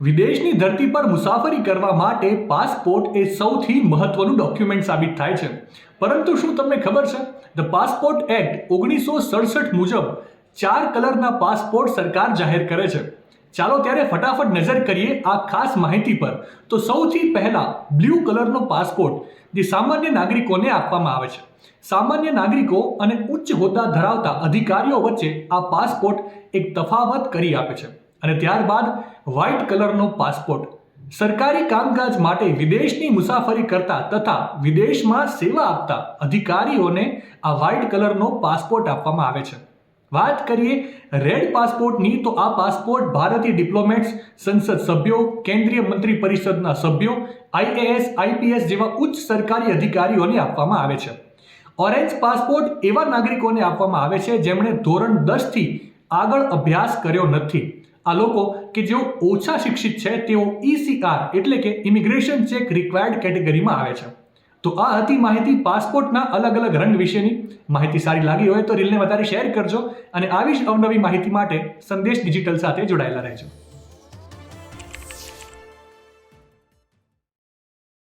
વિદેશની ધરતી પર મુસાફરી કરવા માટે પાસપોર્ટ એ સૌથી મહત્વનું ડોક્યુમેન્ટ સાબિત થાય છે. પરંતુ શું તમને ખબર છે, ધ પાસપોર્ટ એક્ટ 1967 મુજબ 4 કલરના પાસપોર્ટ સરકાર જાહેર કરે છે. ચાલો ત્યારે ફટાફટ નજર કરીએ આ ખાસ માહિતી પર. તો સૌથી પહેલા બ્લુ કલરનો પાસપોર્ટ જે સામાન્ય નાગરિકોને આપવામાં આવે છે. સામાન્ય નાગરિકો અને ઉચ્ચ હોદ્દા ધરાવતા અધિકારીઓ વચ્ચે આ પાસપોર્ટ એક તફાવત કરી આપે છે. અને ત્યારબાદ વ્હાઇટ કલરનો પાસપોર્ટ સરકારી કામકાજ માટે વિદેશની મુસાફરી કરતા તથા વિદેશમાં સેવા આપતા અધિકારીઓને આ વ્હાઇટ કલરનો પાસપોર્ટ આપવામાં આવે છે. વાત કરીએ રેડ પાસપોર્ટની, તો આ પાસપોર્ટ ભારતીય ડિપ્લોમેટ્સ, સંસદ સભ્યો, કેન્દ્રીય મંત્રી પરિષદના સભ્યો, આઈએએસ, આઈપીએસ જેવા ઉચ્ચ સરકારી અધિકારીઓને આપવામાં આવે છે. ઓરેન્જ પાસપોર્ટ એવા નાગરિકોને આપવામાં આવે છે જેમણે ધોરણ 10 થી આગળ અભ્યાસ કર્યો નથી. આ લોકો કે જેઓ ઓછા શિક્ષિત છે તેઓ ECR એટલે કે ઇમિગ્રેશન ચેક રિક્વાયર્ડ કેટેગરીમાં આવે છે. તો આ હતી માહિતી પાસપોર્ટના અલગ અલગ રંગ વિશેની. માહિતી સારી લાગી હોય તો રીલને વધારે શેર કરજો અને આવી જ અવનવી માહિતી માટે સંદેશ ડિજિટલ સાથે જોડાયેલા રહેજો.